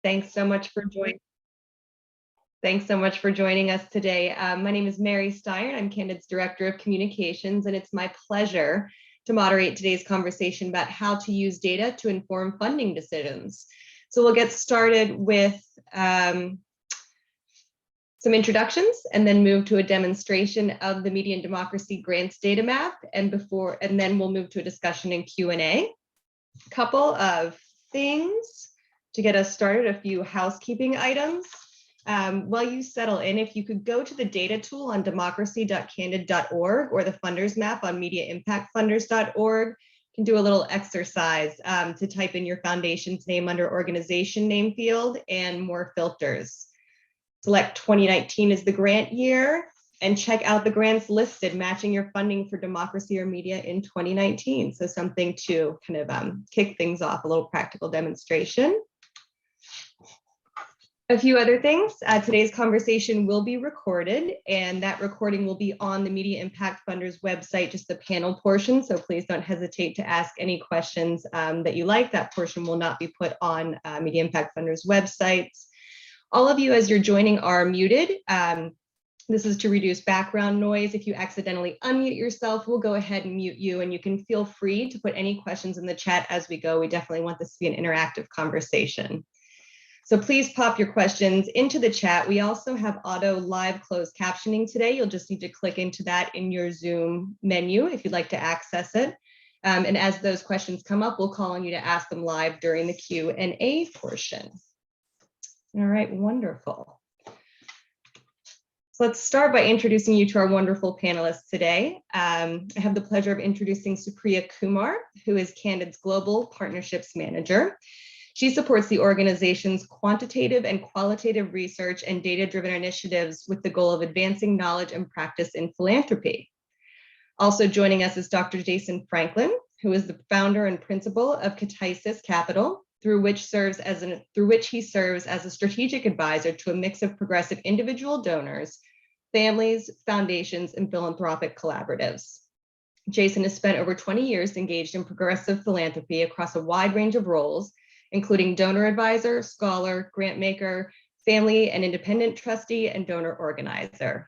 Thanks so much for joining. Thanks so much for joining us today. My name is Mary Steyer, and I'm Candid's Director of Communications, and it's my pleasure to moderate today's conversation about how to use data to inform funding decisions. So we'll get started with some introductions and then move to a demonstration of the Media and Democracy Grants Data Map, and then we'll move to a discussion and Q&A. Couple of things to get us started, a few housekeeping items. While you settle in, if you could go to the data tool on democracy.candid.org or the funders map on mediaimpactfunders.org, you can do a little exercise to type in your foundation's name under organization name field and more filters. Select 2019 as the grant year and check out the grants listed matching your funding for democracy or media in 2019. So something to kind of kick things off, a little practical demonstration. A few other things, today's conversation will be recorded, and that recording will be on the Media Impact Funders website, just the panel portion, so please don't hesitate to ask any questions that you like. That portion will not be put on Media Impact Funders websites. All of you, as you're joining, are muted. This is to reduce background noise. If you accidentally unmute yourself, we'll go ahead and mute you, and you can feel free to put any questions in the chat as we go. We definitely want this to be an interactive conversation. So please pop your questions into the chat. We also have auto live closed captioning today. You'll just need to click into that in your Zoom menu if you'd like to access it. And as those questions come up, we'll call on you to ask them live during the Q&A portion. All right, wonderful. So let's start by introducing you to our wonderful panelists today. I have the pleasure of introducing Supriya Kumar, who is Candid's Global Partnerships Manager. She supports the organization's quantitative and qualitative research and data-driven initiatives with the goal of advancing knowledge and practice in philanthropy. Also joining us is Dr. Jason Franklin, who is the founder and principal of Katisis Capital, through which he serves as a strategic advisor to a mix of progressive individual donors, families, foundations, and philanthropic collaboratives. Jason has spent over 20 years engaged in progressive philanthropy across a wide range of roles, including donor advisor, scholar, grant maker, family and independent trustee, and donor organizer.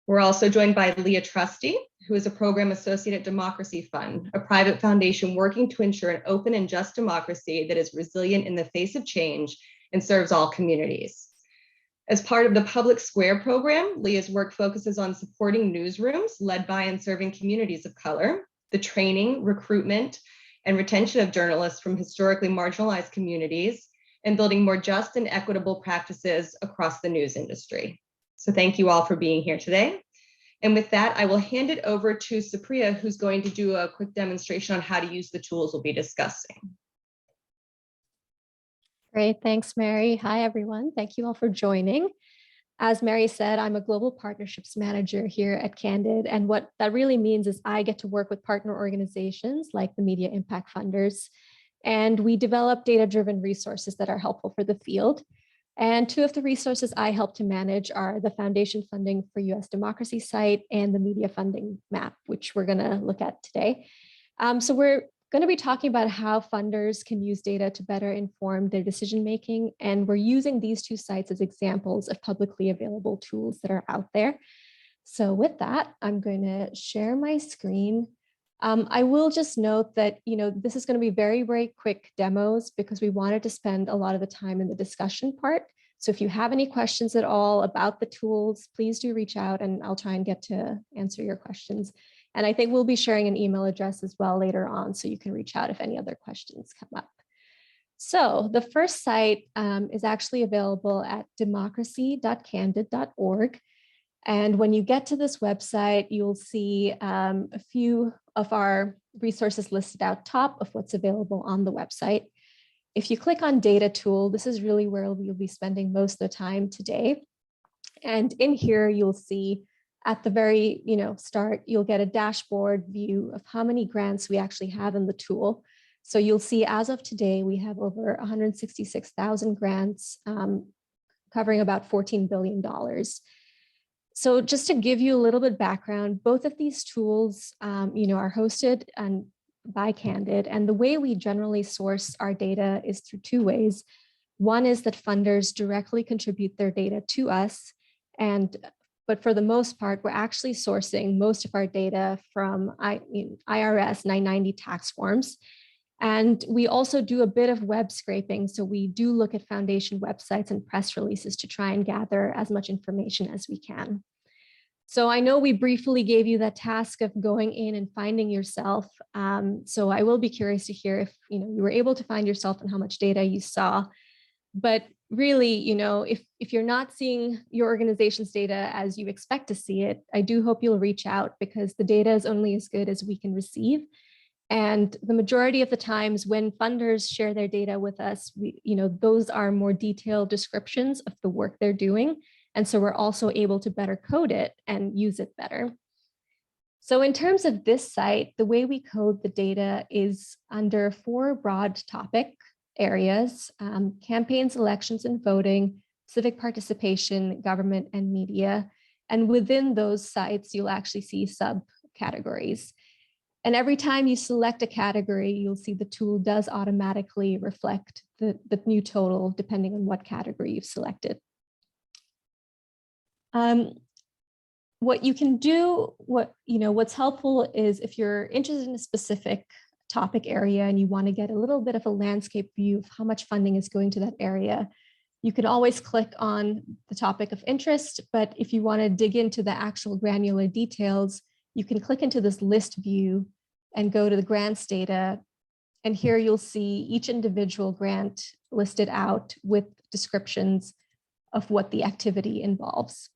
We're also joined by Leah Trusty, who is a program associate at Democracy Fund, a private foundation working to ensure an open and just democracy that is resilient in the face of change and serves all communities. As part of the Public Square program, Leah's work focuses on supporting newsrooms led by and serving communities of color, the training, recruitment, and retention of journalists from historically marginalized communities, and building more just and equitable practices across the news industry. So thank you all for being here today. And with that, I will hand it over to Supriya, who's going to do a quick demonstration on how to use the tools we'll be discussing. Great, thanks, Mary. Hi, everyone. Thank you all for joining. As Mary said, I'm a global partnerships manager here at Candid, and what that really means is I get to work with partner organizations like the Media Impact Funders, and we develop data-driven resources that are helpful for the field. And two of the resources I help to manage are the Foundation Funding for U.S. Democracy site and the Media Funding Map, which we're going to look at today. So we're going to be talking about how funders can use data to better inform their decision-making. And we're using these two sites as examples of publicly available tools that are out there. So with that, I'm going to share my screen. I will just note that, this is going to be very, very quick demos because we wanted to spend a lot of the time in the discussion part. So if you have any questions at all about the tools, please do reach out and I'll try and get to answer your questions. And I think we'll be sharing an email address as well later on, so you can reach out if any other questions come up. So the first site is actually available at democracy.candid.org. And when you get to this website, you'll see a few of our resources listed out top of what's available on the website. If you click on data tool, this is really where we'll be spending most of the time today. And in here, you'll see at the very start, you'll get a dashboard view of how many grants we actually have in the tool. So you'll see as of today, we have over 166,000 grants covering about $14 billion. So just to give you a little bit of background, both of these tools are hosted by Candid, and the way we generally source our data is through two ways. One is that funders directly contribute their data to us, but for the most part, we're actually sourcing most of our data from IRS 990 tax forms. And we also do a bit of web scraping. So we do look at foundation websites and press releases to try and gather as much information as we can. So I know we briefly gave you that task of going in and finding yourself. So I will be curious to hear if you were able to find yourself and how much data you saw. But really, if you're not seeing your organization's data as you expect to see it, I do hope you'll reach out, because the data is only as good as we can receive. And the majority of the times when funders share their data with us, those are more detailed descriptions of the work they're doing. And so we're also able to better code it and use it better. So in terms of this site, the way we code the data is under 4 broad topic areas: campaigns, elections and voting, civic participation, government, and media. And within those sites, you'll actually see subcategories. And every time you select a category, you'll see the tool does automatically reflect the new total depending on what category you've selected. What you can do, what's helpful is if you're interested in a specific topic area and you want to get a little bit of a landscape view of how much funding is going to that area, you can always click on the topic of interest. But if you want to dig into the actual granular details, you can click into this list view and go to the grants data. And here you'll see each individual grant listed out with descriptions of what the activity involves.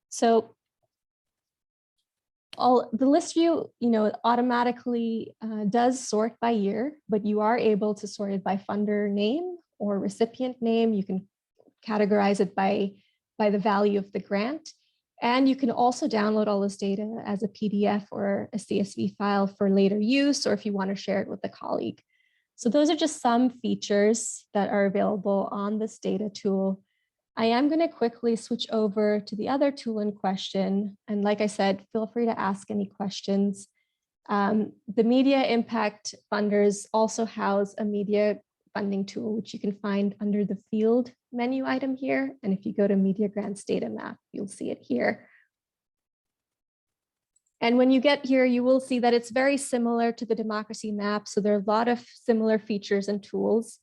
So the list view, automatically does sort by year, but you are able to sort it by funder name or recipient name. You can categorize it by the value of the grant. And you can also download all this data as a PDF or a CSV file for later use, or if you want to share it with a colleague. So those are just some features that are available on this data tool. I am going to quickly switch over to the other tool in question. And like I said, feel free to ask any questions. The media impact funders also house a media funding tool, which you can find under the field menu item here. And if you go to Media Grants Data Map, you'll see it here. And when you get here, you will see that it's very similar to the democracy map. So there are a lot of similar features and tools.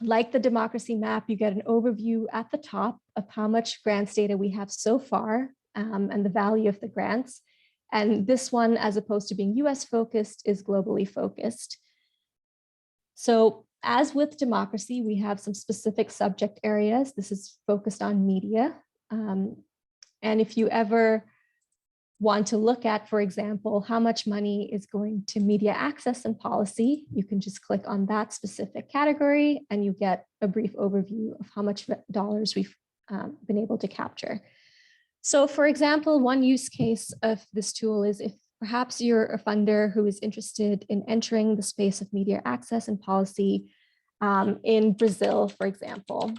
Like the democracy map, you get an overview at the top of how much grants data we have so far and the value of the grants. And this one, as opposed to being US focused, is globally focused. So as with democracy, we have some specific subject areas. This is focused on media. And if you ever want to look at, for example, how much money is going to media access and policy, you can just click on that specific category and you get a brief overview of how much dollars we've been able to capture. So for example, one use case of this tool is if perhaps you're a funder who is interested in entering the space of media access and policy in Brazil, for example.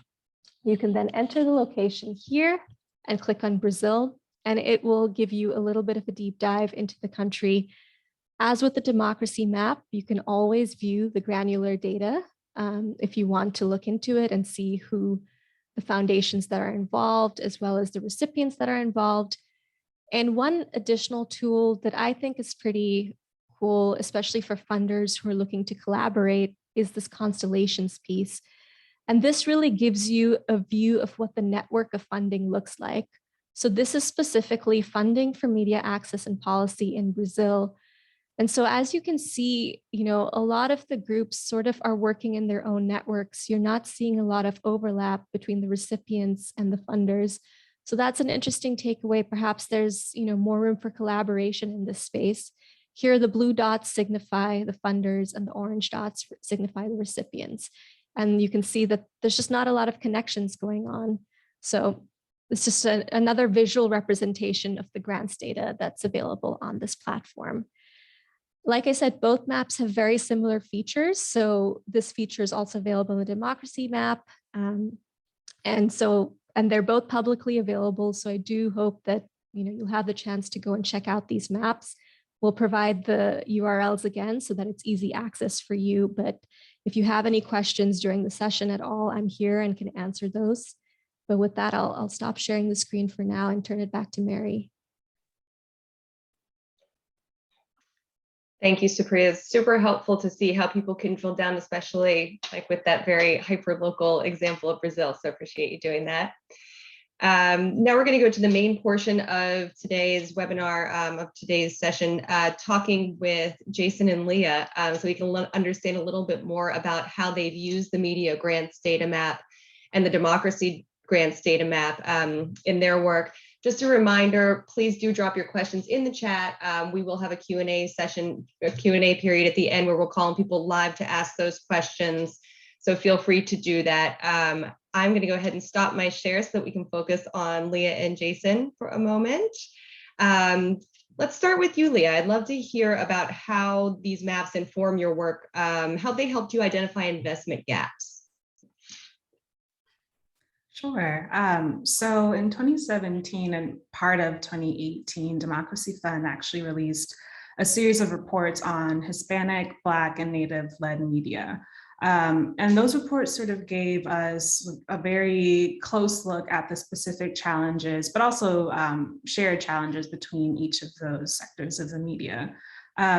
You can then enter the location here and click on Brazil, and it will give you a little bit of a deep dive into the country. As with the democracy map, you can always view the granular data if you want to look into it and see who the foundations that are involved, as well as the recipients that are involved. And one additional tool that I think is pretty cool, especially for funders who are looking to collaborate, is this constellations piece. And this really gives you a view of what the network of funding looks like. So this is specifically funding for media access and policy in Brazil. And so as you can see, a lot of the groups sort of are working in their own networks. You're not seeing a lot of overlap between the recipients and the funders. So that's an interesting takeaway. Perhaps there's more room for collaboration in this space. Here, the blue dots signify the funders and the orange dots signify the recipients. And you can see that there's just not a lot of connections going on. So it's just another visual representation of the grants data that's available on this platform. Like I said, both maps have very similar features. So this feature is also available in the democracy map. And they're both publicly available. So I do hope that you'll have the chance to go and check out these maps. We'll provide the URLs again so that it's easy access for you. But if you have any questions during the session at all, I'm here and can answer those. But with that, I'll stop sharing the screen for now and turn it back to Mary. Thank you, Supriya. It's super helpful to see how people can drill down, especially like with that very hyper-local example of Brazil. So appreciate you doing that. Now we're going to go to the main portion of today's webinar, of today's session, talking with Jason and Leah, so we can understand a little bit more about how they've used the media grants data map and the democracy grants data map in their work. Just a reminder, please do drop your questions in the chat. We will have a Q&A session, a Q&A period at the end where we'll call on people live to ask those questions. So feel free to do that. I'm going to go ahead and stop my share so that we can focus on Leah and Jason for a moment. Let's start with you, Leah. I'd love to hear about how these maps inform your work, how they helped you identify investment gaps. Sure. So in 2017 and part of 2018, Democracy Fund actually released a series of reports on Hispanic, Black, and Native-led media. And those reports sort of gave us a very close look at the specific challenges, but also shared challenges between each of those sectors of the media.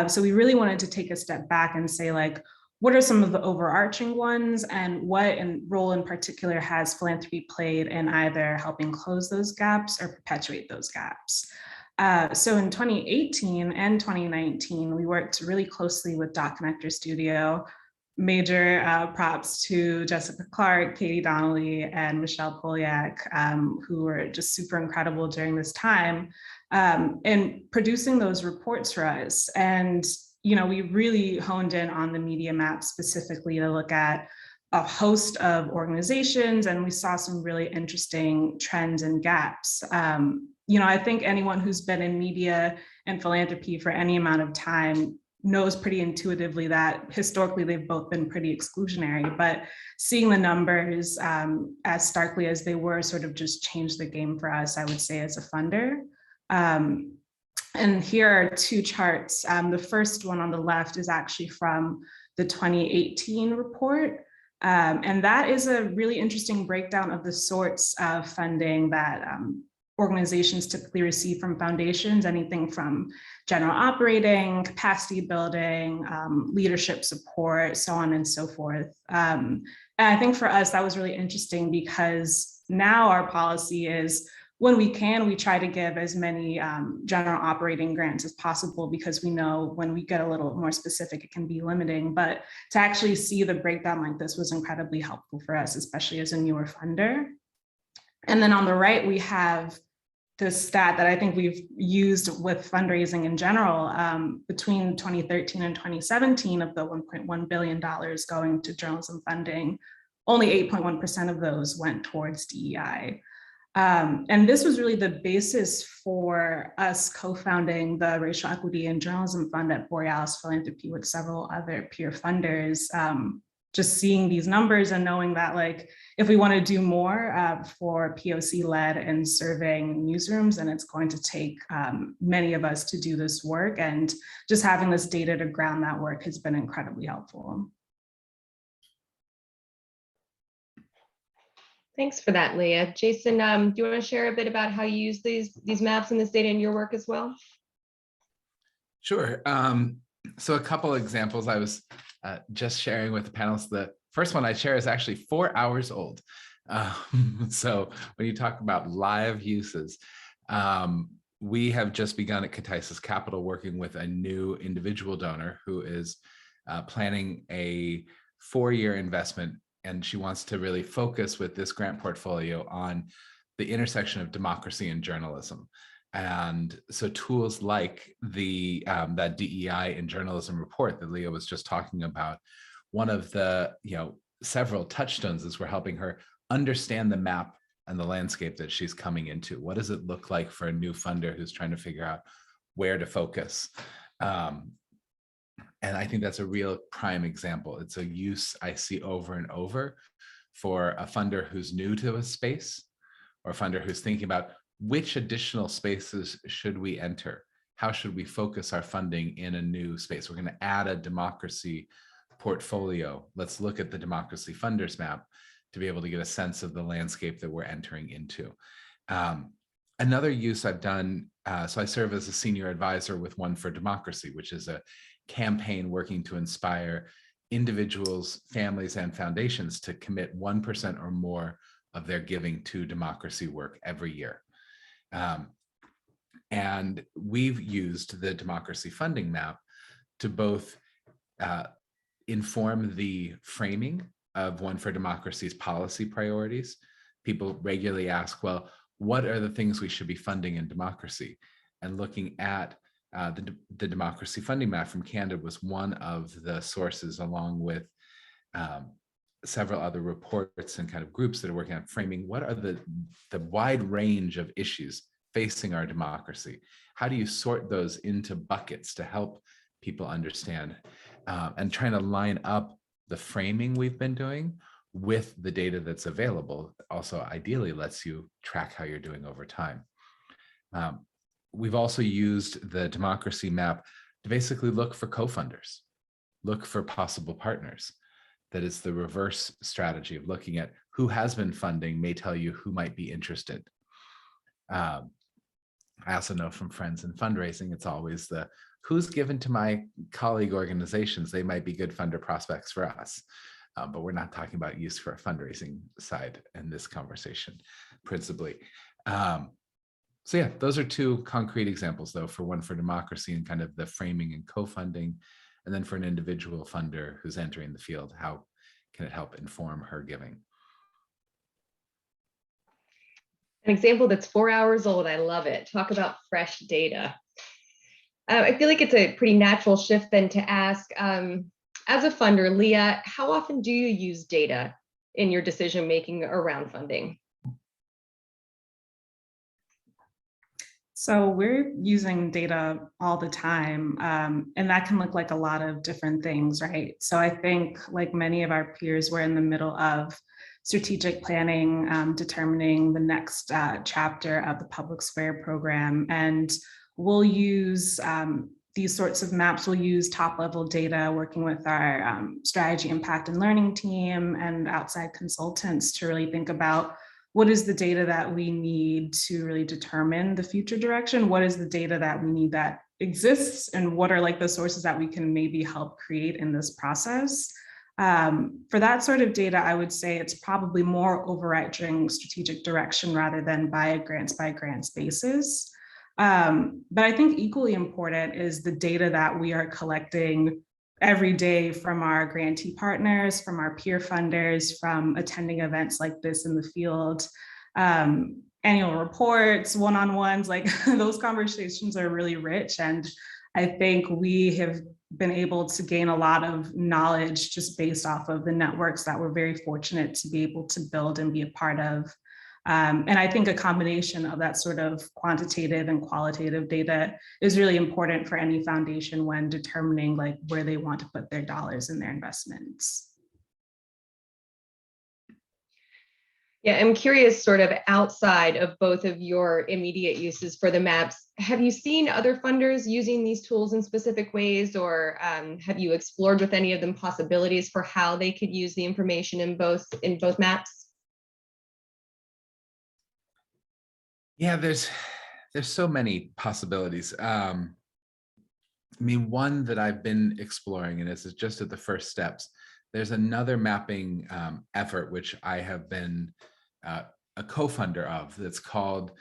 So we really wanted to take a step back and say, like, what are some of the overarching ones, and what role in particular has philanthropy played in either helping close those gaps or perpetuate those gaps? So in 2018 and 2019, we worked really closely with Dot Connector Studio. Major props to Jessica Clark, Katie Donnelly, and Michelle Polyak, who were just super incredible during this time in producing those reports for us. And we really honed in on the media map specifically to look at a host of organizations, and we saw some really interesting trends and gaps. I think anyone who's been in media and philanthropy for any amount of time knows pretty intuitively that historically they've both been pretty exclusionary, but seeing the numbers as starkly as they were sort of just changed the game for us, I would say, as a funder. And here are two charts. The first one on the left is actually from the 2018 report. And that is a really interesting breakdown of the sorts of funding that organizations typically receive from foundations, anything from general operating, capacity building, leadership support, so on and so forth. And I think for us, that was really interesting because now our policy is, when we can, we try to give as many general operating grants as possible, because we know when we get a little more specific, it can be limiting. But to actually see the breakdown like this was incredibly helpful for us, especially as a newer funder. And then on the right, we have the stat that I think we've used with fundraising in general. Between 2013 and 2017, of the $1.1 billion going to journalism funding, only 8.1% of those went towards DEI. And this was really the basis for us co-founding the Racial Equity and Journalism Fund at Borealis Philanthropy with several other peer funders. Just seeing these numbers and knowing that, like, if we want to do more for POC-led and serving newsrooms, then it's going to take many of us to do this work. And just having this data to ground that work has been incredibly helpful. Thanks for that, Leah. Jason, do you want to share a bit about how you use these maps and this data in your work as well? Sure. So a couple of examples I was just sharing with the panelists. The first one I share is actually 4 hours old. So when you talk about live uses, we have just begun at Cataisis Capital working with a new individual donor who is planning a 4-year investment, and she wants to really focus with this grant portfolio on the intersection of democracy and journalism. And so tools like the that DEI in journalism report that Leah was just talking about, one of the several touchstones is we're helping her understand the map and the landscape that she's coming into. What does it look like for a new funder who's trying to figure out where to focus? And I think that's a real prime example. It's a use I see over and over for a funder who's new to a space, or a funder who's thinking about which additional spaces should we enter how should we focus our funding in a new space? We're going to add a democracy portfolio. Let's look at the democracy funders map to be able to get a sense of the landscape that we're entering into. Another use I've done, so I serve as a senior advisor with One for Democracy, which is a campaign working to inspire individuals, families, and foundations to commit 1% or more of their giving to democracy work every year. And we've used the democracy funding map to both inform the framing of One for Democracy's policy priorities. People regularly ask, well, what are the things we should be funding in democracy? And looking at the democracy funding map from Candid was one of the sources, along with several other reports and kind of groups that are working on framing what are the wide range of issues facing our democracy. How do you sort those into buckets to help people understand, and trying to line up the framing we've been doing with the data that's available. Also ideally lets you track how you're doing over time. We've also used the democracy map to basically look for co-funders, look for possible partners. That is the reverse strategy of looking at who has been funding may tell you who might be interested. I also know from friends in fundraising, it's always the who's given to my colleague organizations, they might be good funder prospects for us. But we're not talking about use for a fundraising side in this conversation, principally. So yeah, those are two concrete examples though, for One for Democracy and kind of the framing and co-funding, and then for an individual funder who's entering the field, how can it help inform her giving? An example that's 4 hours old, I love it. Talk about fresh data. I feel like it's a pretty natural shift then to ask, as a funder, Leah, how often do you use data in your decision-making around funding? So we're using data all the time, and that can look like a lot of different things, right? So I think like many of our peers, we're in the middle of strategic planning, determining the next chapter of the Public Square program, and we'll use these sorts of maps. We'll use top-level data, working with our strategy, impact, and learning team and outside consultants to really think about what is the data that we need to really determine the future direction? What is the data that we need that exists? And what are like the sources that we can maybe help create in this process? For that sort of data, I would say it's probably more overarching strategic direction rather than by a grants basis. But I think equally important is the data that we are collecting every day from our grantee partners, from our peer funders, from attending events like this in the field, annual reports, one-on-ones, like those conversations are really rich. And I think we have been able to gain a lot of knowledge just based off of the networks that we're very fortunate to be able to build and be a part of. And I think a combination of that sort of quantitative and qualitative data is really important for any foundation when determining like where they want to put their dollars in their investments. Yeah, I'm curious, sort of outside of both of your immediate uses for the maps, have you seen other funders using these tools in specific ways, or have you explored with any of them possibilities for how they could use the information in both maps? Yeah, there's so many possibilities. I mean, one that I've been exploring, and this is just at the first steps, there's another mapping effort which I have been a co-funder of that's called,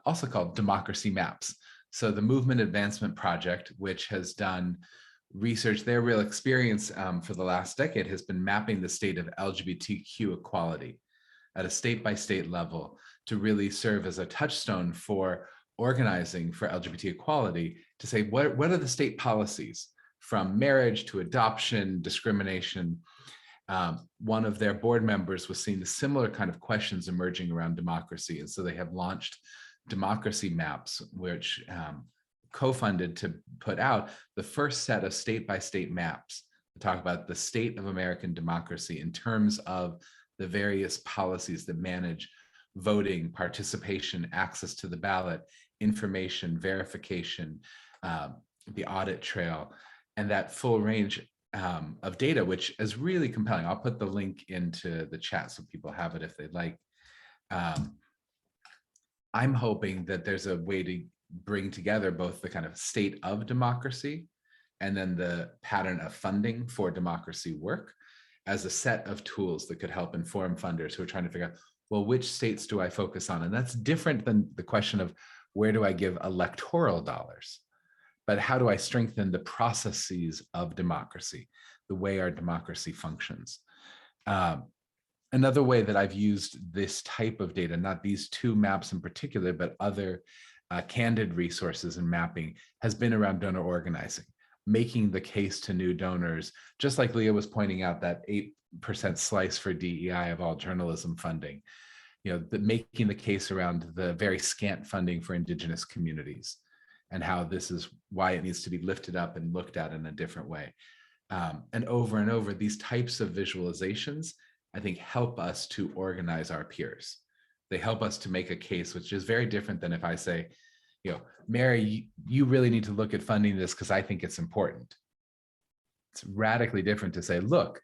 also called Democracy Maps. So the Movement Advancement Project, which has done research, their real experience for the last decade has been mapping the state of LGBTQ equality at a state-by-state level to really serve as a touchstone for organizing for LGBT equality, to say what are the state policies from marriage to adoption, discrimination. One of their board members was seeing the similar kind of questions emerging around democracy. And so they have launched Democracy Maps, which co-funded to put out the first set of state-by-state maps to talk about the state of American democracy in terms of the various policies that manage voting, participation, access to the ballot, information, verification, the audit trail, and that full range of data, which is really compelling. I'll put the link into the chat so people have it if they'd like. I'm hoping that there's a way to bring together both the kind of state of democracy and then the pattern of funding for democracy work as a set of tools that could help inform funders who are trying to figure out, well, which states do I focus on? And that's different than the question of where do I give electoral dollars, but how do I strengthen the processes of democracy, the way our democracy functions? Another way that I've used this type of data, not these two maps in particular, but other Candid resources and mapping, has been around donor organizing, making the case to new donors, just like Leah was pointing out, that 8% slice for DEI of all journalism funding, making the case around the very scant funding for Indigenous communities and how this is why it needs to be lifted up and looked at in a different way. And over, these types of visualizations, I think, help us to organize our peers. They help us to make a case, which is very different than if I say, Mary, you really need to look at funding this because I think it's important. It's radically different to say, look,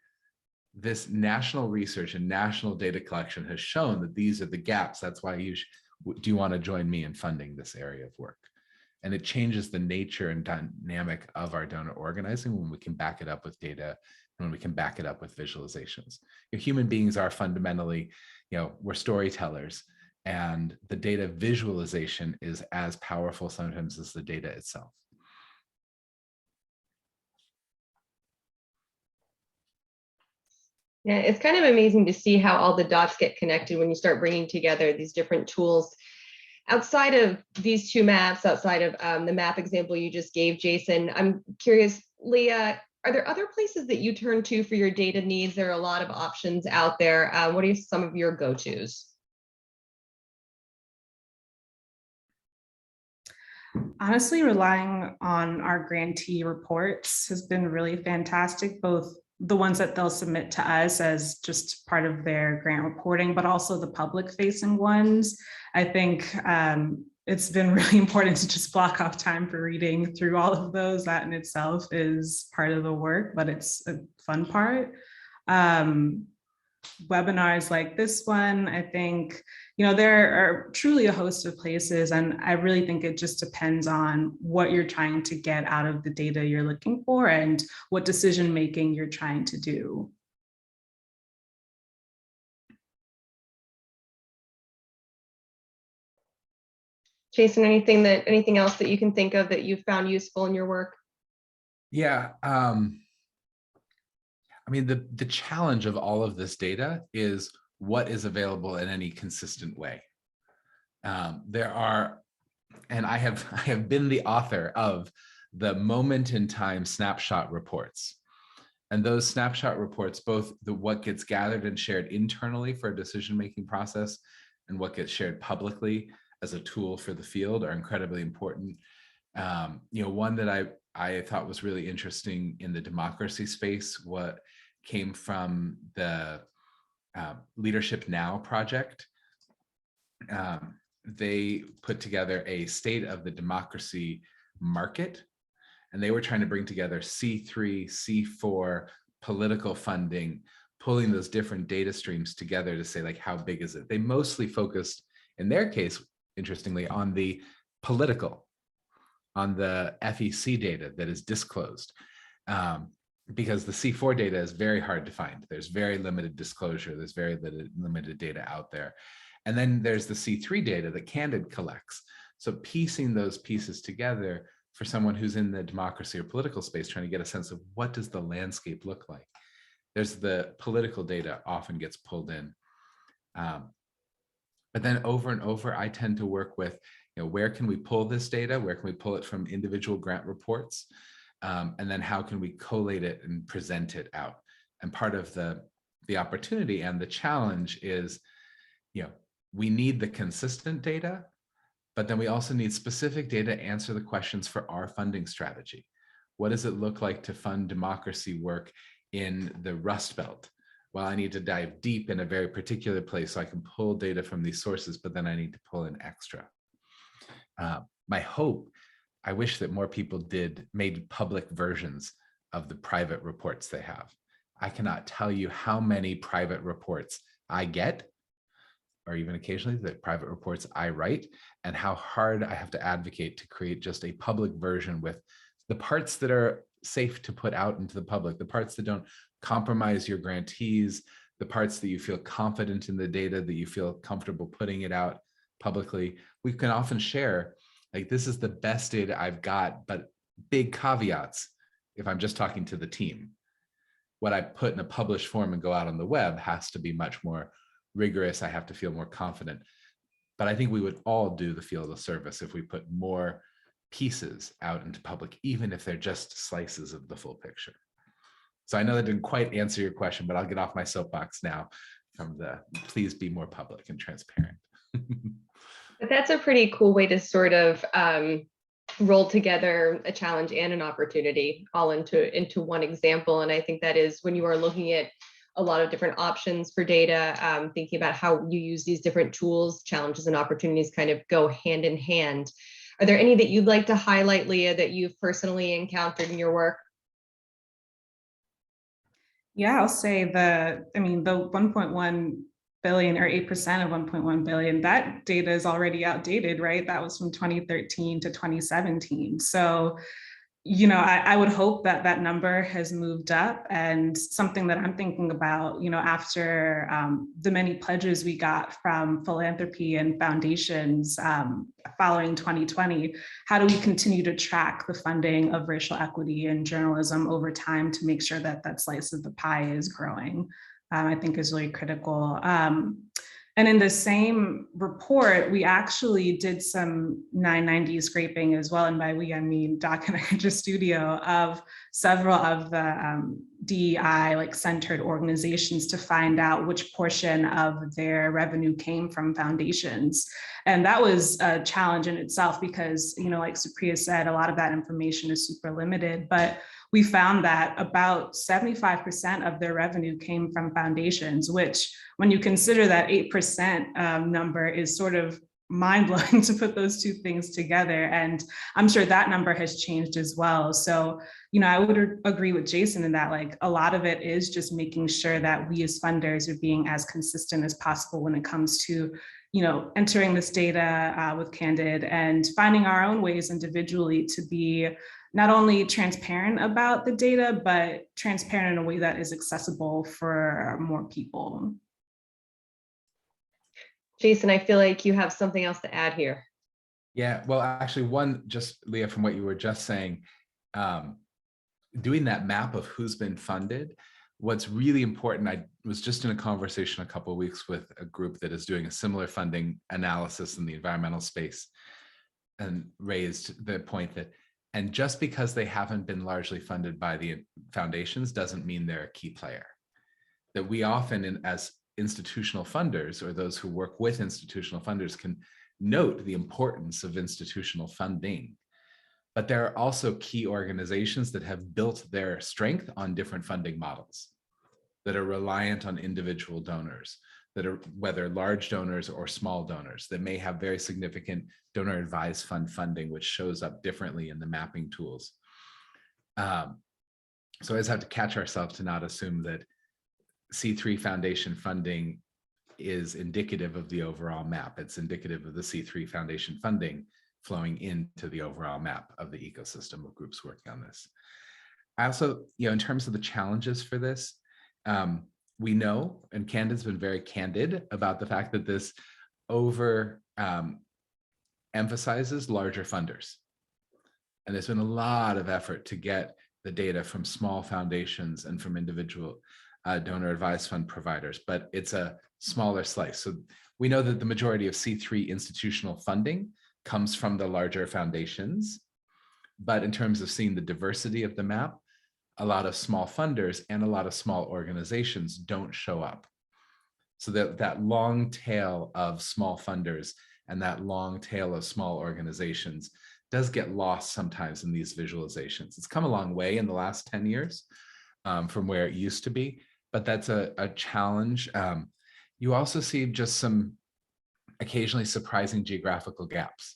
this national research and national data collection has shown that these are the gaps. That's why do you want to join me in funding this area of work? And it changes the nature and dynamic of our donor organizing when we can back it up with data, when we can back it up with visualizations. Human beings are fundamentally, we're storytellers, and the data visualization is as powerful sometimes as the data itself. Yeah, it's kind of amazing to see how all the dots get connected when you start bringing together these different tools. Outside of these two maps, outside of the map example you just gave, Jason, I'm curious, Leah, are there other places that you turn to for your data needs? There are a lot of options out there. What are some of your go-tos? Honestly, relying on our grantee reports has been really fantastic, both the ones that they'll submit to us as just part of their grant reporting, but also the public-facing ones. I think it's been really important to just block off time for reading through all of those. That in itself is part of the work, but it's a fun part. Webinars like this one, I think, there are truly a host of places, and I really think it just depends on what you're trying to get out of the data you're looking for and what decision making you're trying to do. Jason, anything else that you can think of that you've found useful in your work? Yeah, I mean, the challenge of all of this data is what is available in any consistent way. There are, and I have been the author of the moment in time snapshot reports. And those snapshot reports, both what gets gathered and shared internally for a decision-making process and what gets shared publicly as a tool for the field, are incredibly important. One that I thought was really interesting in the democracy space, what came from the Leadership Now project. They put together a state of the democracy market, and they were trying to bring together C3, C4, political funding, pulling those different data streams together to say, like, how big is it? They mostly focused, in their case, interestingly, on the political, on the FEC data that is disclosed. Because the C4 data is very hard to find. There's very limited disclosure. There's very limited data out there. And then there's the C3 data that Candid collects. So piecing those pieces together for someone who's in the democracy or political space, trying to get a sense of what does the landscape look like. There's the political data often gets pulled in. But then over and over, I tend to work with, where can we pull this data? Where can we pull it from individual grant reports? And then how can we collate it and present it out? And part of the opportunity and the challenge is, we need the consistent data, but then we also need specific data to answer the questions for our funding strategy. What does it look like to fund democracy work in the Rust Belt? Well, I need to dive deep in a very particular place so I can pull data from these sources, but then I need to pull in extra. My hope, I wish that more people made public versions of the private reports they have. I cannot tell you how many private reports I get, or even occasionally the private reports I write, and how hard I have to advocate to create just a public version with the parts that are safe to put out into the public, the parts that don't compromise your grantees, the parts that you feel confident in the data, that you feel comfortable putting it out publicly. We can often share, like, this is the best data I've got, but big caveats if I'm just talking to the team. What I put in a published form and go out on the web has to be much more rigorous. I have to feel more confident. But I think we would all do the field of service if we put more pieces out into public, even if they're just slices of the full picture. So I know that didn't quite answer your question, but I'll get off my soapbox now from the please be more public and transparent. But that's a pretty cool way to sort of roll together a challenge and an opportunity all into one example. And I think that is when you are looking at a lot of different options for data, thinking about how you use these different tools, challenges and opportunities kind of go hand in hand. Are there any that you'd like to highlight, Leah, that you've personally encountered in your work? Yeah, I'll say the 1.1 billion or 8% of 1.1 billion, that data is already outdated, right? That was from 2013 to 2017. So, I would hope that that number has moved up, and something that I'm thinking about, after the many pledges we got from philanthropy and foundations following 2020, how do we continue to track the funding of racial equity and journalism over time to make sure that that slice of the pie is growing, I think is really critical. And in the same report, we actually did some 990 scraping as well. And by we, I mean Doc and I just studio of several of the DEI centered organizations to find out which portion of their revenue came from foundations. And that was a challenge in itself because, like Supriya said, a lot of that information is super limited, but we found that about 75% of their revenue came from foundations, which when you consider that 8% number is sort of mind-blowing to put those two things together. And I'm sure that number has changed as well. So, I would agree with Jason in that a lot of it is just making sure that we as funders are being as consistent as possible when it comes to entering this data with Candid and finding our own ways individually to be not only transparent about the data, but transparent in a way that is accessible for more people. Jason, I feel like you have something else to add here. Yeah, well, actually just Leah, from what you were just saying, doing that map of who's been funded, what's really important, I was just in a conversation a couple of weeks with a group that is doing a similar funding analysis in the environmental space and raised the point that, and just because they haven't been largely funded by the foundations doesn't mean they're a key player. That we often, as institutional funders or those who work with institutional funders, can note the importance of institutional funding. But there are also key organizations that have built their strength on different funding models that are reliant on individual donors, that are whether large donors or small donors, that may have very significant donor advised fund funding, which shows up differently in the mapping tools. So we always have to catch ourselves to not assume that C3 Foundation funding is indicative of the overall map. It's indicative of the C3 Foundation funding flowing into the overall map of the ecosystem of groups working on this. I also, in terms of the challenges for this, we know, and Candid's been very candid about the fact that this emphasizes larger funders. And there's been a lot of effort to get the data from small foundations and from individual donor advised fund providers, but it's a smaller slice. So we know that the majority of C3 institutional funding comes from the larger foundations, but in terms of seeing the diversity of the map, a lot of small funders and a lot of small organizations don't show up. So that long tail of small funders and that long tail of small organizations does get lost sometimes in these visualizations. It's come a long way in the last 10 years from where it used to be, but that's a challenge. You also see just some occasionally surprising geographical gaps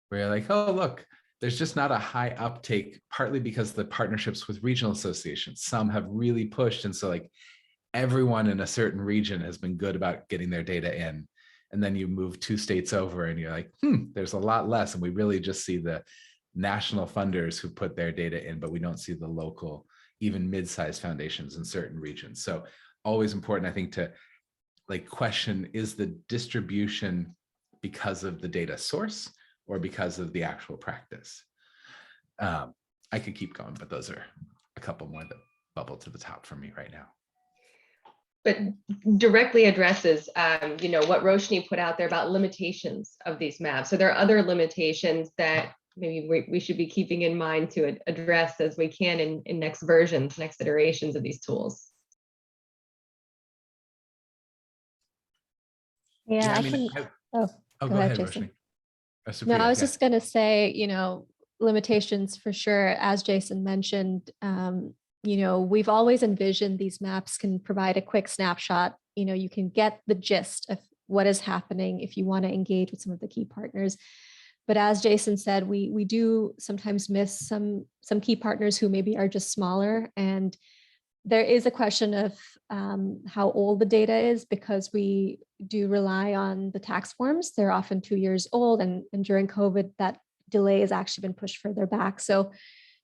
where you're like, oh, look, there's just not a high uptake, partly because the partnerships with regional associations, some have really pushed. And so like everyone in a certain region has been good about getting their data in. And then you move 2 states over and you're like, there's a lot less. And we really just see the national funders who put their data in, but we don't see the local, even mid-sized foundations in certain regions. So always important, I think, to like question, is the distribution because of the data source or because of the actual practice? I could keep going, but those are a couple more that bubble to the top for me right now. But directly addresses, what Roshni put out there about limitations of these maps. So there are other limitations that maybe we should be keeping in mind to address as we can in next versions, next iterations of these tools. Yeah, go ahead, Jason. Roshni. No, I was just going to say, limitations for sure. As Jason mentioned, we've always envisioned these maps can provide a quick snapshot. You can get the gist of what is happening if you want to engage with some of the key partners. But as Jason said, we do sometimes miss some key partners who maybe are just smaller. And there is a question of how old the data is, because we do rely on the tax forms. They're often 2 years old, and during COVID, that delay has actually been pushed further back. So,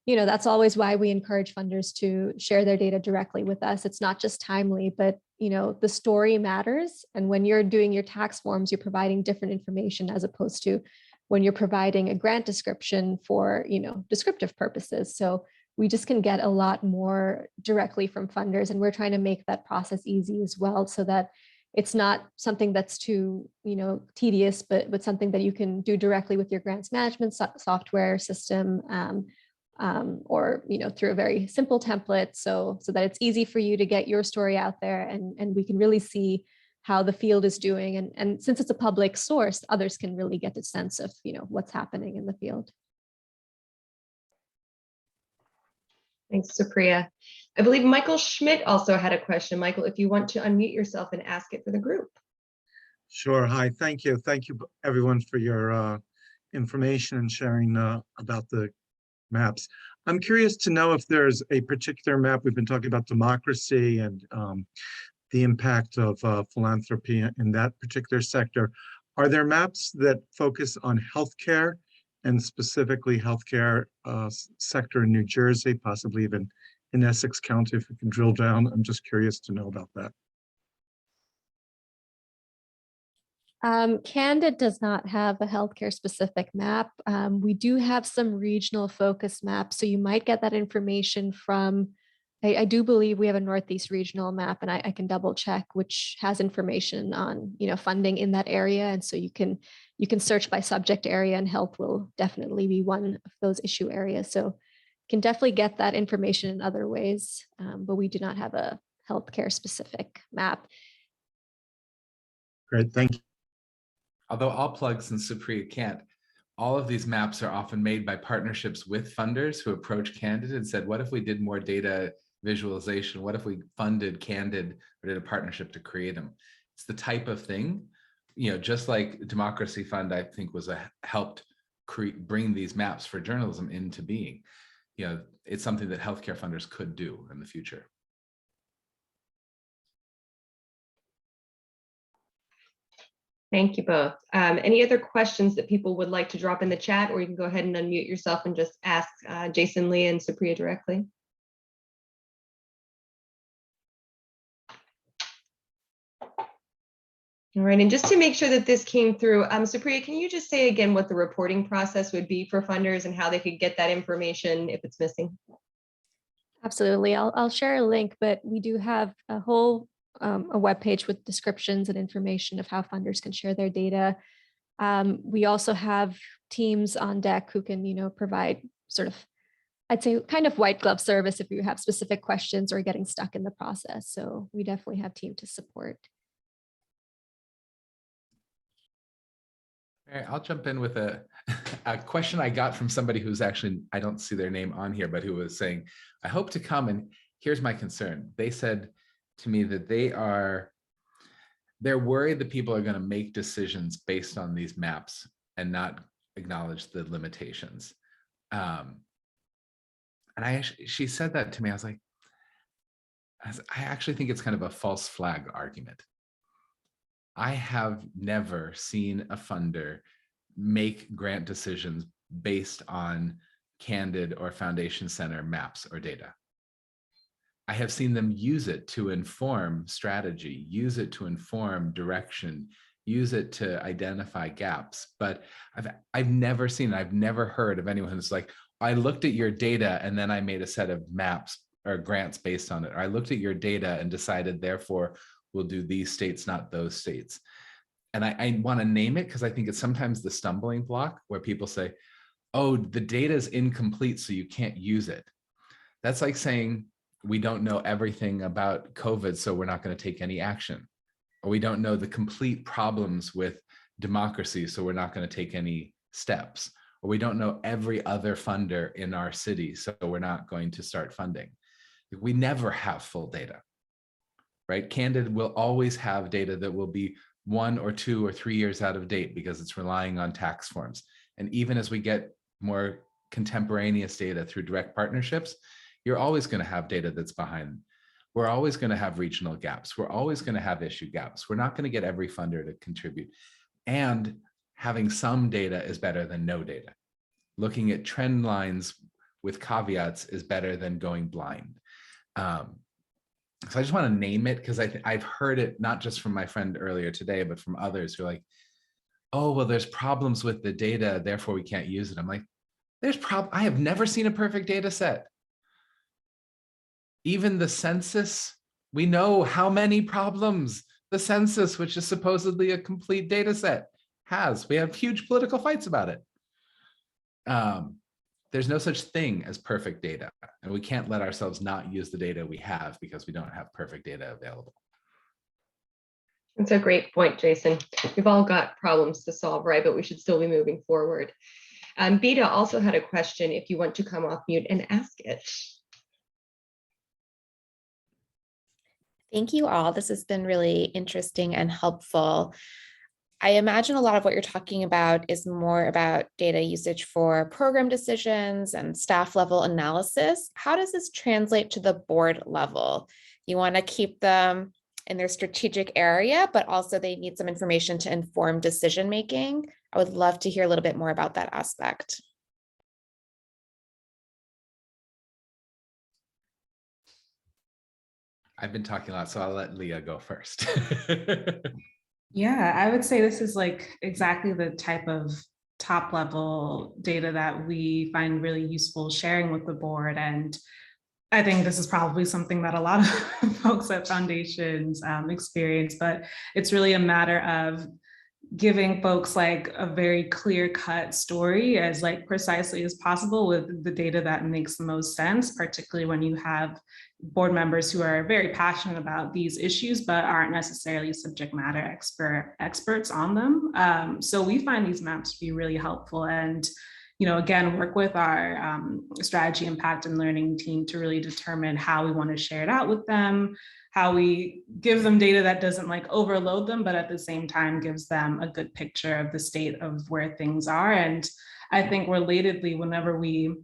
that's always why we encourage funders to share their data directly with us. It's not just timely, but the story matters. And when you're doing your tax forms, you're providing different information as opposed to when you're providing a grant description for, descriptive purposes. So we just can get a lot more directly from funders, and we're trying to make that process easy as well, so that it's not something that's too, tedious, but something that you can do directly with your grants management software system, or, through a very simple template, so that it's easy for you to get your story out there, and we can really see how the field is doing. And since it's a public source, others can really get a sense of, what's happening in the field. Thanks, Supriya. I believe Michael Schmidt also had a question. Michael, if you want to unmute yourself and ask it for the group. Sure. Hi, thank you. Thank you, everyone, for your information and sharing about the maps. I'm curious to know if there's a particular map. We've been talking about democracy and the impact of philanthropy in that particular sector. Are there maps that focus on healthcare, and specifically healthcare sector in New Jersey, possibly even in Essex County, if we can drill down? I'm just curious to know about that. Candid does not have a healthcare specific map. We do have some regional focus maps, so you might get that information from, I do believe we have a Northeast regional map, and I can double check, which has information on, funding in that area. And so you can search by subject area, and health will definitely be one of those issue areas. So you can definitely get that information in other ways, but we do not have a healthcare specific map. Great, thank you. Although I'll plug, since Supriya can't, all of these maps are often made by partnerships with funders who approach Candid and said, what if we did more data visualization? What if we funded Candid or did a partnership to create them? It's the type of thing, just like Democracy Fund, I think, was helped bring these maps for journalism into being. It's something that healthcare funders could do in the future. Thank you both. Any other questions that people would like to drop in the chat, or you can go ahead and unmute yourself and just ask Jason, Lee, and Supriya directly. All right, and just to make sure that this came through, Supriya, can you just say again what the reporting process would be for funders and how they could get that information if it's missing? Absolutely. I'll share a link, but we do have a whole a web page with descriptions and information of how funders can share their data. We also have teams on deck who can, provide sort of, I'd say, kind of white glove service if you have specific questions or getting stuck in the process. So we definitely have team to support. All right, I'll jump in with a question I got from somebody who's actually, I don't see their name on here, but who was saying, I hope to come, and here's my concern. They said to me that they're worried that people are going to make decisions based on these maps and not acknowledge the limitations. And she said that to me. I was like, I actually think it's kind of a false flag argument. I have never seen a funder make grant decisions based on Candid or Foundation Center maps or data. I have seen them use it to inform strategy, use it to inform direction, use it to identify gaps. But I've never seen, I've never heard of anyone who's like, I looked at your data and then I made a set of maps or grants based on it. Or I looked at your data and decided, therefore, we'll do these states, not those states. And I want to name it because I think it's sometimes the stumbling block where people say, oh, the data is incomplete, so you can't use it. That's like saying, we don't know everything about COVID, so we're not going to take any action. Or we don't know the complete problems with democracy, so we're not going to take any steps. Or we don't know every other funder in our city, so we're not going to start funding. We never have full data, right? Candid will always have data that will be 1 or 2 or 3 years out of date because it's relying on tax forms. And even as we get more contemporaneous data through direct partnerships, you're always going to have data that's behind. We're always going to have regional gaps. We're always going to have issue gaps. We're not going to get every funder to contribute. And having some data is better than no data. Looking at trend lines with caveats is better than going blind. So I just want to name it because I've heard it not just from my friend earlier today, but from others who are like, oh, well, there's problems with the data, therefore we can't use it. I'm like, I have never seen a perfect data set. Even the census, we know how many problems the census, which is supposedly a complete data set, has. We have huge political fights about it. There's no such thing as perfect data, and we can't let ourselves not use the data we have because we don't have perfect data available. That's a great point, Jason. We've all got problems to solve, right? But we should still be moving forward. Beta also had a question if you want to come off mute and ask it. Thank you all. This has been really interesting and helpful. I imagine a lot of what you're talking about is more about data usage for program decisions and staff level analysis. How does this translate to the board level? You want to keep them in their strategic area, but also they need some information to inform decision making. I would love to hear a little bit more about that aspect. I've been talking a lot, so I'll let Leah go first. Yeah, I would say this is like exactly the type of top level data that we find really useful sharing with the board. And I think this is probably something that a lot of folks at foundations experience, but it's really a matter of giving folks like a very clear-cut story as like precisely as possible with the data that makes the most sense, particularly when you have board members who are very passionate about these issues, but aren't necessarily subject matter experts on them. So we find these maps to be really helpful, and again, work with our strategy, impact, and learning team to really determine how we want to share it out with them, how we give them data that doesn't like overload them, but at the same time gives them a good picture of the state of where things are. And I think relatedly, whenever we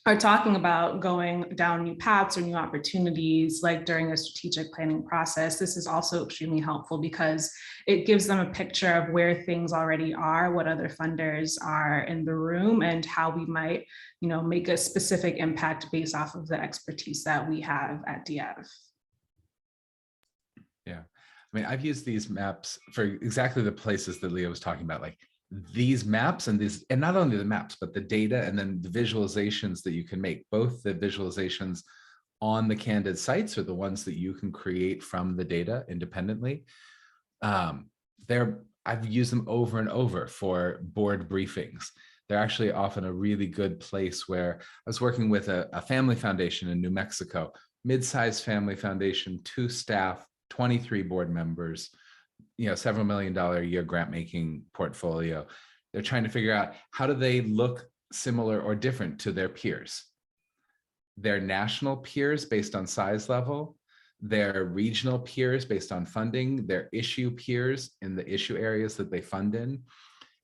are talking about going down new paths or new opportunities, like during a strategic planning process, this is also extremely helpful because it gives them a picture of where things already are, what other funders are in the room, and how we might, make a specific impact based off of the expertise that we have at DF. Yeah, I mean, I've used these maps for exactly the places that Leah was talking about, like these maps and not only the maps, but the data and then the visualizations that you can make, both the visualizations on the Candid sites or the ones that you can create from the data independently. I've used them over and over for board briefings. They're actually often a really good place where I was working with a family foundation in New Mexico, mid-sized family foundation, 2 staff, 23 board members, several $1 million a year grant making portfolio. They're trying to figure out how do they look similar or different to their peers, their national peers based on size level, their regional peers based on funding, their issue peers in the issue areas that they fund in,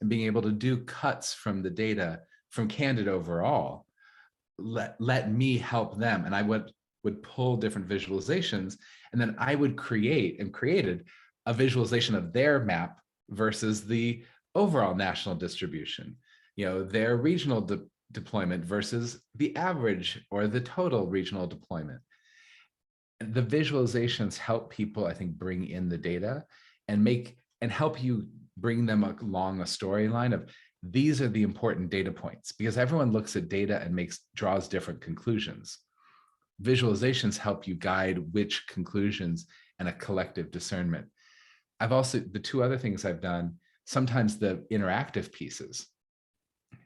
and being able to do cuts from the data from Candid overall, let me help them. And I would pull different visualizations, and then I would created a visualization of their map versus the overall national distribution, their regional deployment versus the average or the total regional deployment. The visualizations help people, I think, bring in the data and help you bring them along a storyline of these are the important data points, because everyone looks at data and draws different conclusions. Visualizations help you guide which conclusions and a collective discernment. The two other things I've done, sometimes the interactive pieces,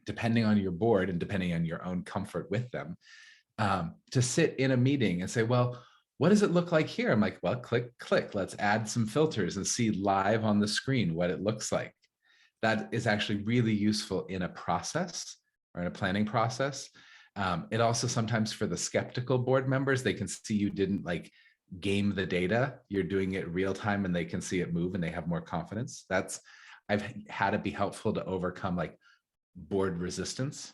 depending on your board and depending on your own comfort with them, to sit in a meeting and say, well, what does it look like here? I'm like, well, click, let's add some filters and see live on the screen what it looks like. That is actually really useful in a process or in a planning process. It also sometimes, for the skeptical board members, they can see you didn't game the data. You're doing it real time and they can see it move and they have more confidence. I've had it be helpful to overcome board resistance.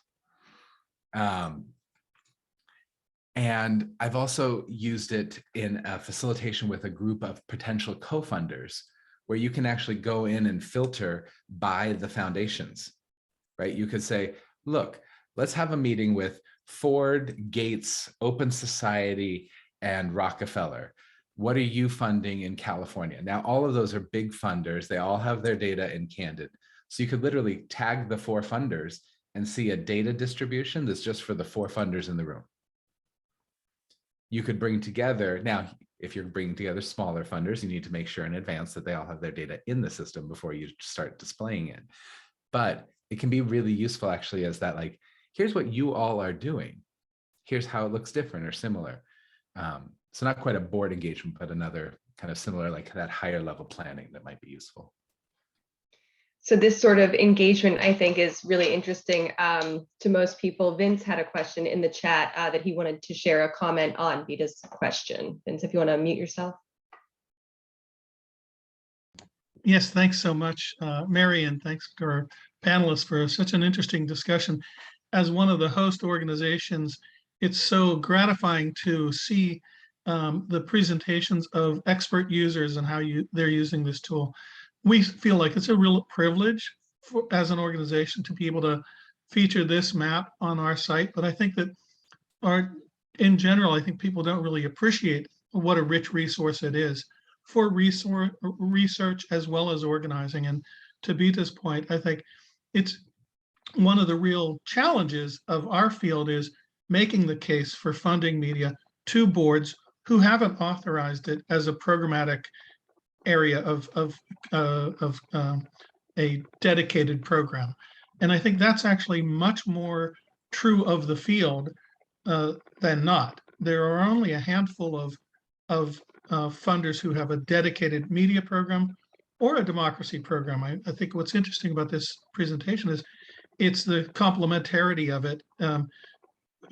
And I've also used it in a facilitation with a group of potential co-funders, where you can actually go in and filter by the foundations, right? You could say, look, let's have a meeting with Ford, Gates, Open Society, and Rockefeller. What are you funding in California? Now, all of those are big funders. They all have their data in Candid. So you could literally tag the 4 funders and see a data distribution that's just for the 4 funders in the room. You could bring together, now, if you're bringing together smaller funders, you need to make sure in advance that they all have their data in the system before you start displaying it. But it can be really useful actually as that, here's what you all are doing. Here's how it looks different or similar. So not quite a board engagement, but another kind of similar, that higher level planning that might be useful. So this sort of engagement, I think, is really interesting to most people. Vince had a question in the chat that he wanted to share a comment on Vita's question. Vince, if you want to unmute yourself. Yes, thanks so much, Mary, and thanks to our panelists for such an interesting discussion. As one of the host organizations, it's so gratifying to see the presentations of expert users and how they're using this tool. We feel like it's a real privilege as an organization to be able to feature this map on our site, but I think that in general, I think people don't really appreciate what a rich resource it is for research as well as organizing. And to Vita's point, I think it's one of the real challenges of our field is making the case for funding media to boards who haven't authorized it as a programmatic area of a dedicated program. And I think that's actually much more true of the field than not. There are only a handful of funders who have a dedicated media program or a democracy program. I think what's interesting about this presentation is it's the complementarity of it.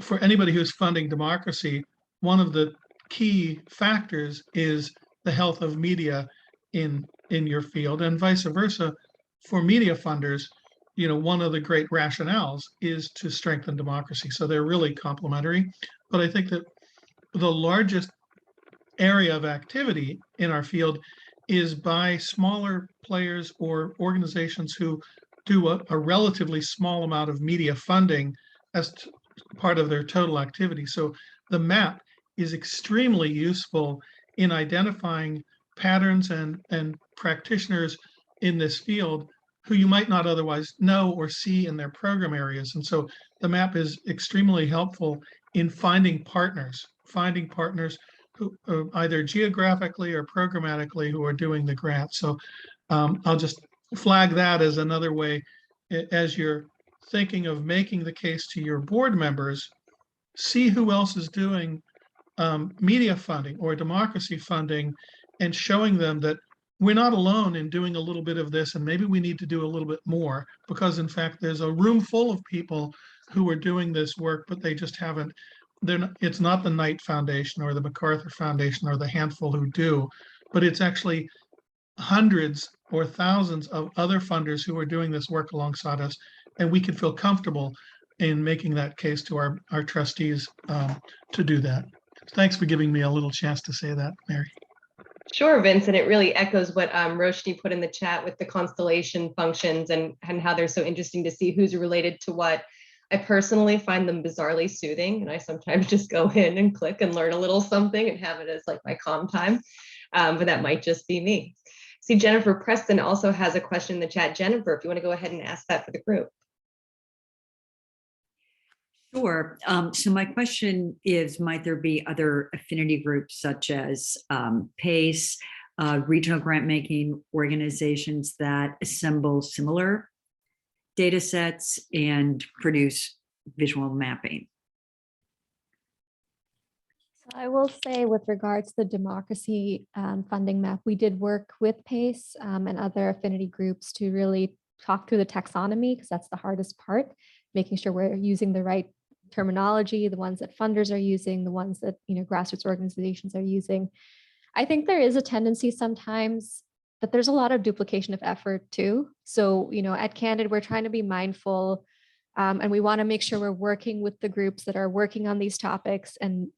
For anybody who's funding democracy, one of the key factors is the health of media in your field, and vice versa. For media funders, one of the great rationales is to strengthen democracy. So they're really complementary. But I think that the largest area of activity in our field is by smaller players or organizations who do a relatively small amount of media funding as part of their total activity. So the map is extremely useful in identifying patterns and practitioners in this field who you might not otherwise know or see in their program areas. And so the map is extremely helpful in finding partners who either geographically or programmatically who are doing the grant. So I'll just flag that as another way, as you're thinking of making the case to your board members, see who else is doing media funding or democracy funding, and showing them that we're not alone in doing a little bit of this, and maybe we need to do a little bit more, because in fact there's a room full of people who are doing this work, but they just haven't, it's not the Knight Foundation or the MacArthur Foundation or the handful who do, but it's actually hundreds or thousands of other funders who are doing this work alongside us, and we can feel comfortable in making that case to our trustees to do that. Thanks for giving me a little chance to say that, Mary. Sure, Vince, and it really echoes what Roshni put in the chat with the constellation functions and how they're so interesting to see who's related to what. I personally find them bizarrely soothing, and I sometimes just go in and click and learn a little something and have it as like my calm time, but that might just be me. See, Jennifer Preston also has a question in the chat. Jennifer, if you want to go ahead and ask that for the group. Sure. So my question is, might there be other affinity groups such as PACE, regional grant making organizations that assemble similar data sets and produce visual mapping? So I will say with regards to the democracy funding map, we did work with PACE and other affinity groups to really talk through the taxonomy, because that's the hardest part, making sure we're using the right terminology, the ones that funders are using, the ones that grassroots organizations are using. I think there is a tendency sometimes that there's a lot of duplication of effort too. So, at Candid, we're trying to be mindful and we want to make sure we're working with the groups that are working on these topics and,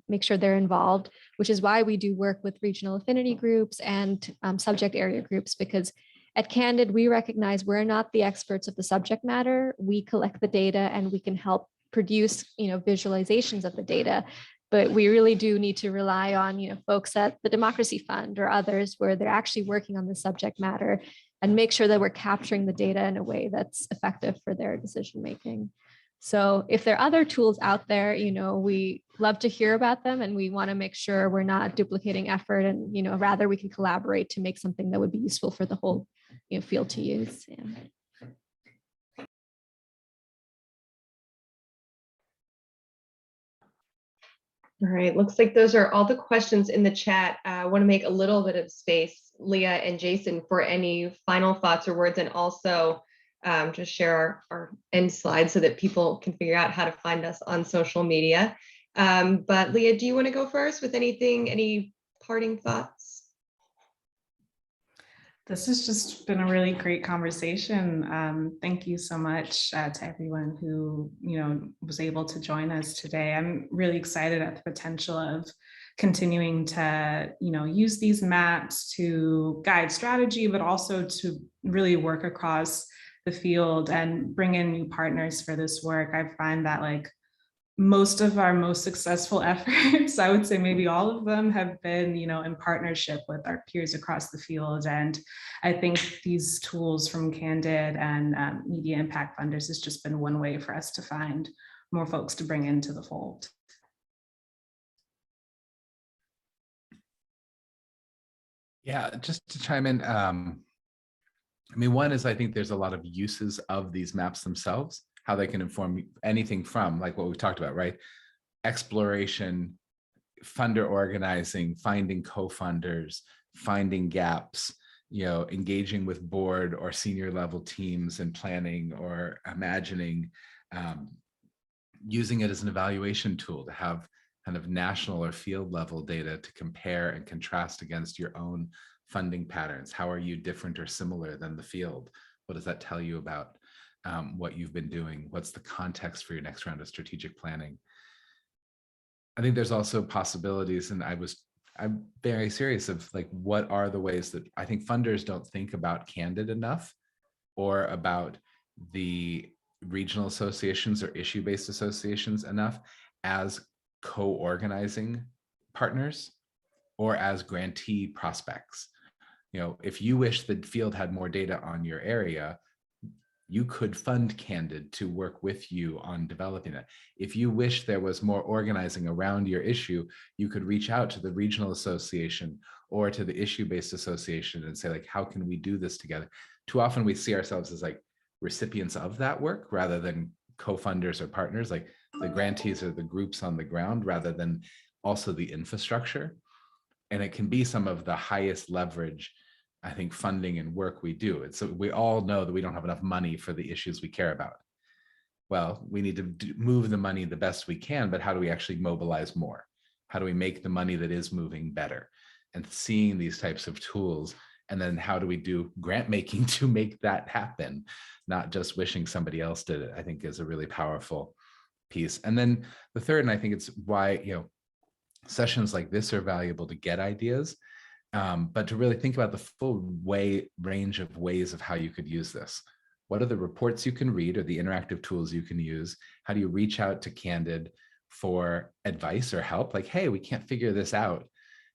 make sure they're involved, which is why we do work with regional affinity groups and subject area groups, because at Candid, we recognize we're not the experts of the subject matter. We collect the data and we can help produce, visualizations of the data. But we really do need to rely on, folks at the Democracy Fund or others where they're actually working on the subject matter and make sure that we're capturing the data in a way that's effective for their decision making. So if there are other tools out there, we love to hear about them and we want to make sure we're not duplicating effort and, rather we can collaborate to make something that would be useful for the whole field to use. Yeah. All right, looks like those are all the questions in the chat. I want to make a little bit of space, Leah and Jason, for any final thoughts or words, and also just share our end slides so that people can figure out how to find us on social media. But Leah, do you want to go first with anything, any parting thoughts? This has just been a really great conversation. Thank you so much to everyone who was able to join us today. I'm really excited at the potential of continuing to use these maps to guide strategy, but also to really work across the field and bring in new partners for this work. I find that most of our most successful efforts, I would say maybe all of them, have been, in partnership with our peers across the field. And I think these tools from Candid and Media Impact Funders has just been one way for us to find more folks to bring into the fold. Yeah, just to chime in, one is I think there's a lot of uses of these maps themselves, how they can inform anything from like what we've talked about, right? Exploration, funder organizing, finding co-funders, finding gaps, engaging with board or senior level teams and planning or imagining, using it as an evaluation tool to have kind of national or field level data to compare and contrast against your own funding patterns. How are you different or similar than the field? What does that tell you about what you've been doing? What's the context for your next round of strategic planning? I think there's also possibilities, and I'm very serious of what are the ways that I think funders don't think about Candid enough, or about the regional associations or issue-based associations enough as co-organizing partners or as grantee prospects. If you wish the field had more data on your area, you could fund Candid to work with you on developing it. If you wish there was more organizing around your issue, you could reach out to the regional association or to the issue-based association and say, how can we do this together? Too often we see ourselves as recipients of that work rather than co-funders or partners. The grantees are the groups on the ground rather than also the infrastructure. And it can be some of the highest leverage, I think, funding and work we do. And so we all know that we don't have enough money for the issues we care about. Well, we need to move the money the best we can, but how do we actually mobilize more? How do we make the money that is moving better? And seeing these types of tools And then how do we do grant making to make that happen? Not just wishing somebody else did it, I think is a really powerful piece. And then the third, and I think it's why, sessions like this are valuable to get ideas, but to really think about the full range of ways of how you could use this. What are the reports you can read or the interactive tools you can use? How do you reach out to Candid for advice or help? Like, hey, we can't figure this out.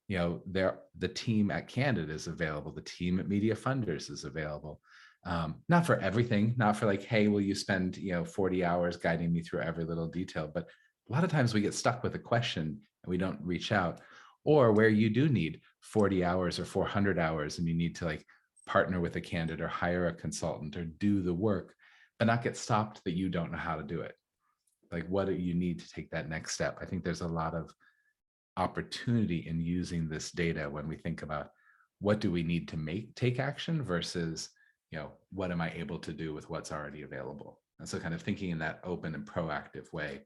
The team at Candid is available. The team at Media Funders is available. Not for everything, not for like, hey, will you spend 40 hours guiding me through every little detail? But a lot of times we get stuck with a question and we don't reach out. Or where you do need 40 hours or 400 hours and you need to like partner with a candidate or hire a consultant or do the work, but not get stopped that you don't know how to do it. Like, what do you need to take that next step? I think there's a lot of opportunity in using this data when we think about what do we need to take action versus, what am I able to do with what's already available? And so kind of thinking in that open and proactive way,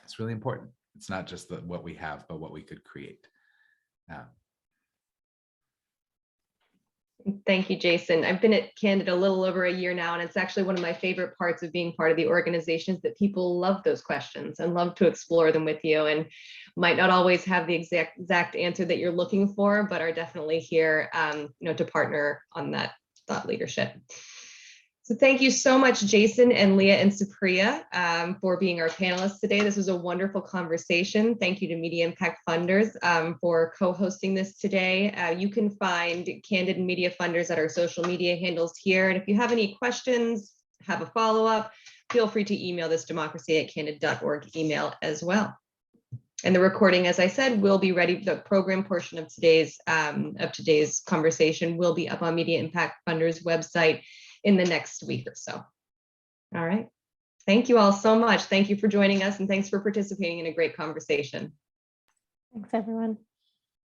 it's really important. It's not just what we have, but what we could create. Thank you, Jason. I've been at Candid a little over a year now, and it's actually one of my favorite parts of being part of the organization is that people love those questions and love to explore them with you, and might not always have the exact answer that you're looking for, but are definitely here to partner on that thought leadership. So thank you so much, Jason and Leah and Supriya, for being our panelists today. This was a wonderful conversation. Thank you to Media Impact Funders for co-hosting this today. You can find Candid and Media Funders at our social media handles here. And if you have any questions, have a follow-up, feel free to email this democracy@candid.org email as well. And the recording, as I said, will be ready. The program portion of today's conversation will be up on Media Impact Funders website in the next week or so. All right. Thank you all so much. Thank you for joining us, and thanks for participating in a great conversation. Thanks, everyone.